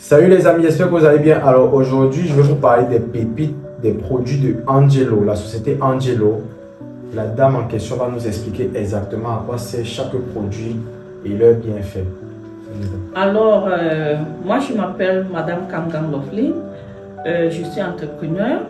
Salut les amis, j'espère que vous allez bien. Alors aujourd'hui, je vais vous parler des pépites, des produits de Angelo, la société Angelo. La dame en question va nous expliquer exactement à quoi sert chaque produit et leurs bienfaits. Alors, moi je m'appelle Madame Kamgan Loflin, je suis entrepreneur,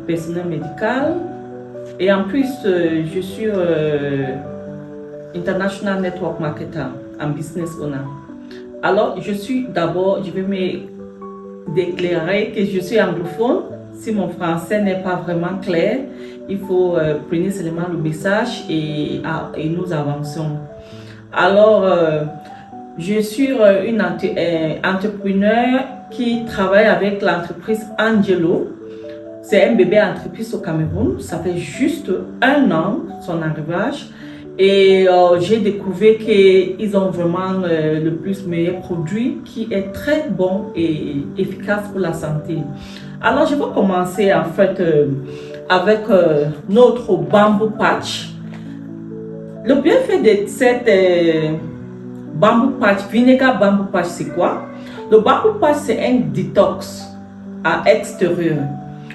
personnel médical et en plus je suis International Network Marketer and Business Owner. Alors, je vais me déclarer que je suis anglophone. Si mon français n'est pas vraiment clair, il faut prendre seulement le message et nous avançons. Alors, je suis une entrepreneur qui travaille avec l'entreprise Angelo. C'est un bébé entreprise au Cameroun. Ça fait juste 1 an son arrivage. Et j'ai découvert qu'ils ont vraiment le plus meilleur produit qui est très bon et efficace pour la santé. Alors je vais commencer en fait avec notre bamboo patch. Le bienfait de cette bamboo patch, vinegar bamboo patch, c'est quoi? Le bamboo patch, c'est un détox à extérieur.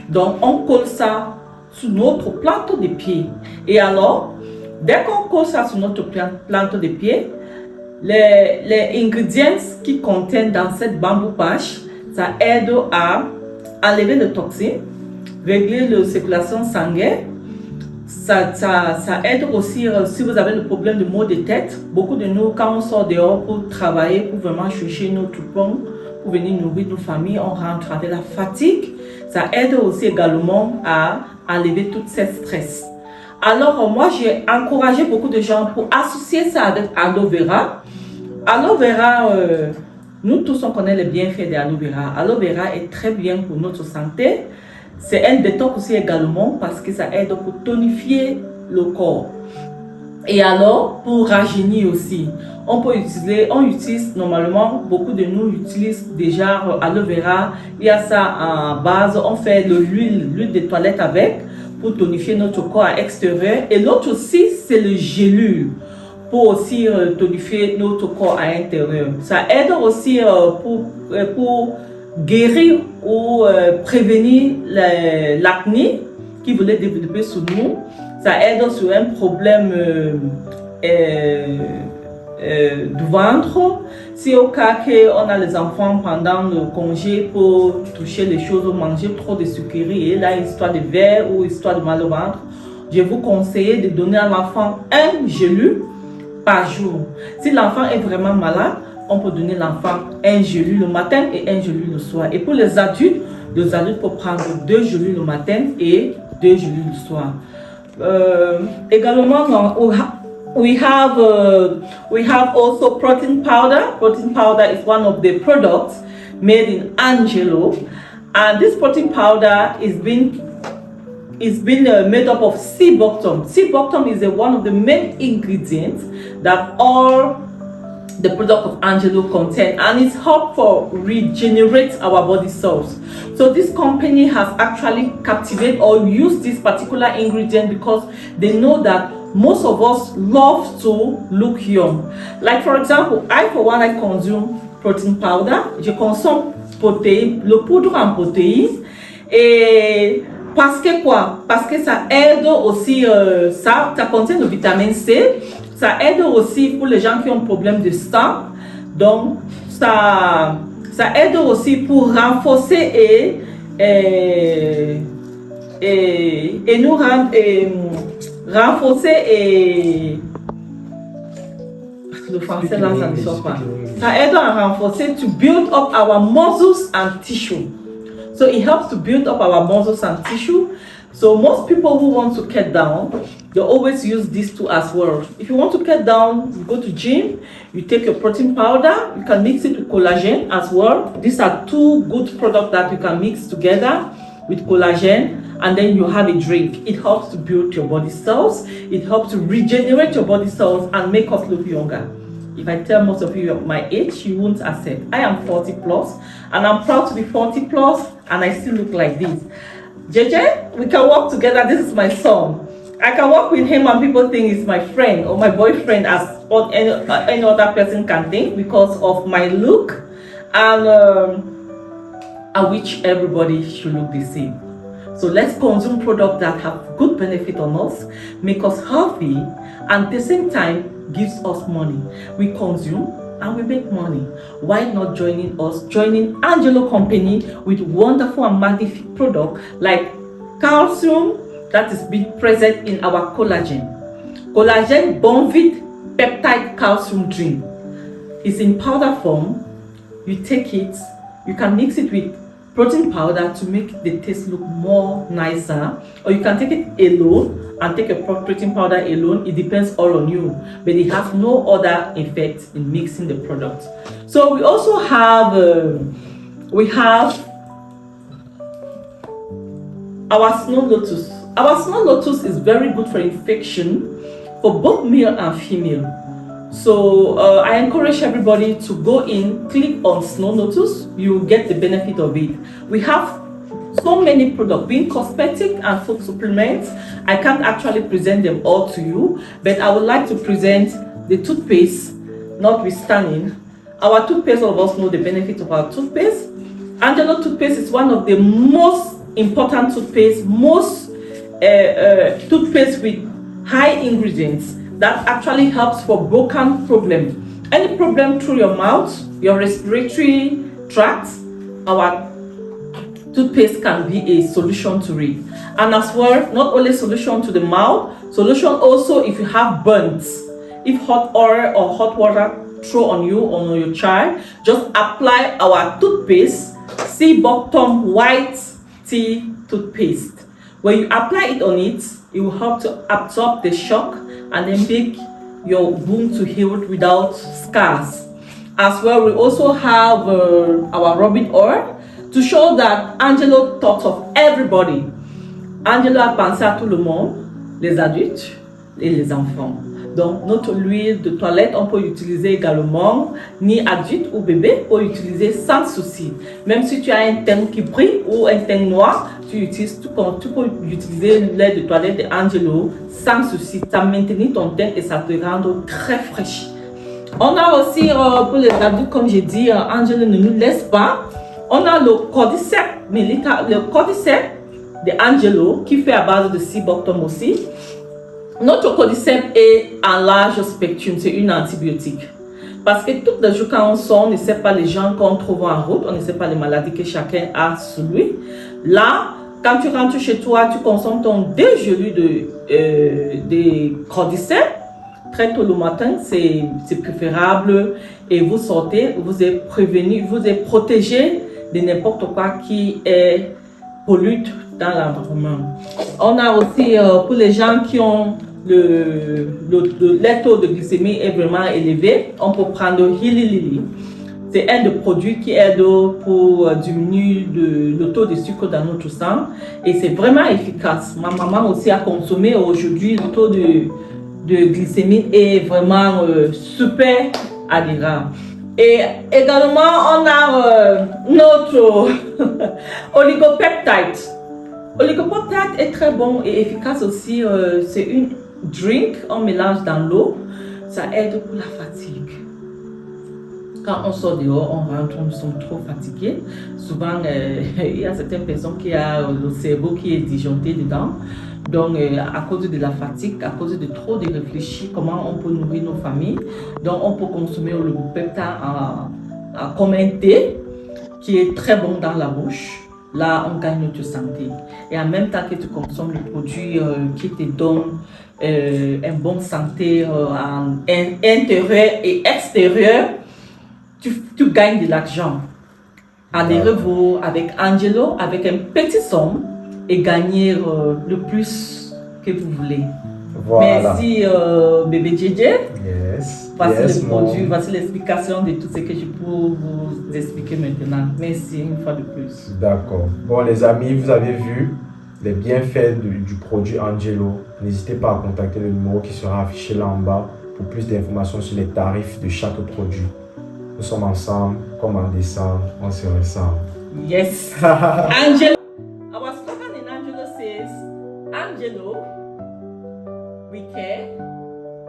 Donc on colle ça sur notre plante de pied. Et alors, dès qu'on colle ça sur notre plante de pied, les ingrédients qui contiennent dans cette bamboo patch, ça aide à enlever les toxines, régler la circulation sanguine. Ça aide aussi si vous avez le problème de maux de tête. Beaucoup de nous, quand on sort dehors pour travailler, pour vraiment chercher notre pain, pour venir nourrir nos familles, on rentre avec la fatigue. Ça aide aussi également à enlever tout ce stress. Alors, moi, j'ai encouragé beaucoup de gens pour associer ça avec aloe vera. Aloe vera, nous tous, on connaît les bienfaits de l'aloe vera. Aloe vera est très bien pour notre santé. C'est un détox aussi également parce que ça aide pour tonifier le corps. Et alors, pour rajeunir aussi, on utilise normalement, beaucoup de nous utilisent déjà aloe vera. Il y a ça en base, on fait de l'huile de toilette avec pour tonifier notre corps à l'extérieur. Et l'autre aussi, c'est le gélule pour aussi tonifier notre corps à l'intérieur. Ça aide aussi pour guérir ou prévenir l'acné qui voulait développer sur nous. Ça aide sur un problème du ventre. Si au cas qu'on a les enfants pendant le congé pour toucher les choses ou manger trop de sucreries et là histoire de verre ou histoire de mal au ventre, je vous conseille de donner à l'enfant un gélule par jour. Si l'enfant est vraiment malade, on peut donner l'enfant un gélule le matin et un gélule le soir. Et pour les adultes peuvent prendre 2 gélules le matin et 2 gélules le soir. Également, we have also protein powder. Protein powder is one of the products made in Angelo, and this protein powder is been made up of sea buckthorn. Sea buckthorn is one of the main ingredients that all the product of Angelo contain, and it's helpful for regenerate our body cells. So this company has actually captivated or used this particular ingredient because they know that most of us love to look young. Like for example, I consume protein powder. Je consomme le poudre en protéines. Et parce que quoi? Parce que ça aide aussi, ça contient de vitamine C. Ça aide aussi pour les gens qui ont un problème de sang. Donc, ça aide aussi pour renforcer et nous rendre renforcer et le français là ça ne sort pas. Ça aide à renforcer to build up our muscles and tissue. So it helps to build up our muscles and tissue. So most people who want to cut down, they always use these two as well. If you want to cut down, you go to gym, you take your protein powder, you can mix it with collagen as well. These are 2 good products that you can mix together with collagen, and then you have a drink. It helps to build your body cells. It helps to regenerate your body cells and make us look younger. If I tell most of you my age, you won't accept. I am 40 plus, and I'm proud to be 40 plus, and I still look like this. JJ, we can work together. This is my son. I can work with him and people think he's my friend or my boyfriend as any other person can think because of my look and I wish everybody should look the same. So let's consume products that have good benefit on us, make us healthy, and at the same time gives us money. We consume and we make money. Why not joining Angelo Company with wonderful and magnificent product like calcium that is being present in our collagen. Collagen Bonvit Peptide Calcium Drink. It's in powder form. You take it, you can mix it with protein powder to make the taste look more nicer, or you can take it alone and take a protein powder alone. It depends all on you, but it has no other effect in mixing the product. So we also have our snow lotus. Our snow lotus is very good for infection for both male and female. So I encourage everybody to go in, click on Snow Lotus, you will get the benefit of it. We have so many products, being cosmetic and food supplements. I can't actually present them all to you, but I would like to present the toothpaste, notwithstanding. Our toothpaste, all of us know the benefit of our toothpaste. Angelo toothpaste is one of the most important toothpaste, toothpaste with high ingredients that actually helps for broken problem. Any problem through your mouth, your respiratory tract, our toothpaste can be a solution to it. And as well, not only solution to the mouth, solution also if you have burns. If hot oil or hot water throw on you or on your child, just apply our toothpaste, sea bottom white tea toothpaste. When you apply it on it, it will help to absorb the shock and then make your wound to heal without scars. As well, we also have our rubbing oil to show that Angelo thought of everybody. Angelo a pensé à tout le monde, les adultes et les enfants. Donc, notre huile de toilette, on peut l'utiliser également, ni adulte ou bébé, peut utiliser sans souci. Même si tu as un teint qui brille ou un teint noir, tu peux utiliser l'aile de toilette d'Angelo sans souci. Ça maintenir ton teint et ça te rend très fraîche. On a aussi, pour les adultes, comme j'ai dit, Angelo ne nous laisse pas. On a le cordyceps, le cordyceps d'Angelo qui fait à base de sea bottom aussi. Notre cordyceps est en large spectrum, c'est une antibiotique. Parce que tous les jours quand on sort, on ne sait pas les gens qu'on trouve en route, on ne sait pas les maladies que chacun a sur lui. Là, quand tu rentres chez toi, tu consommes ton déjeuner de cordyceps. Très tôt le matin, c'est préférable et vous sortez, vous êtes prévenu, vous êtes protégé de n'importe quoi qui est pollute dans l'environnement. On a aussi pour les gens qui ont le taux de glycémie est vraiment élevé, on peut prendre Hilly Lily. C'est un des produits qui aide pour diminuer le taux de sucre dans notre sang et c'est vraiment efficace. Ma maman aussi a consommé aujourd'hui, le taux de glycémie est vraiment super agréable. Et également, on a notre oligopeptide. Oligopeptide est très bon et efficace aussi. C'est une drink, on mélange dans l'eau. Ça aide pour la fatigue. Quand on sort dehors, on rentre, on sommes trop fatigués. Souvent, il y a certaines personnes qui ont le cerveau qui est disjoncté dedans. Donc, à cause de la fatigue, à cause de trop de réfléchir, comment on peut nourrir nos familles. Donc, on peut consommer le oligopeptide comme un thé qui est très bon dans la bouche. Là, on gagne notre santé. Et en même temps que tu consommes le produit qui te donne une bonne santé intérieure et extérieure, tu gagnes de l'argent. Adhérez-vous avec Angelo avec un petit somme et gagner le plus que vous voulez. Voilà. Merci bébé JJ. Yes. Voici le produit, voici l'explication de tout ce que je peux vous expliquer maintenant. Merci une fois de plus. D'accord. Bon les amis, vous avez vu les bienfaits du produit Angelo. N'hésitez pas à contacter le numéro qui sera affiché là en bas pour plus d'informations sur les tarifs de chaque produit. Nous sommes ensemble, comme en décembre, on se ressemble. Yes. Angelo. Our slogan in Angelo says, Angelo, we care,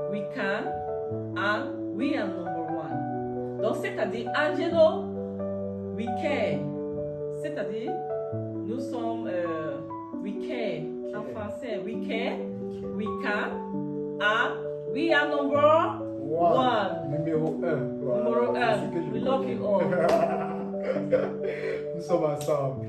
we can, and we are number one. Donc, c'est-à-dire, Angelo, c'est-à-dire, nous sommes, we care, en français, we care, we can, we are number one. Numéro 1. Numéro 1. We love you all. Nous sommes ensemble.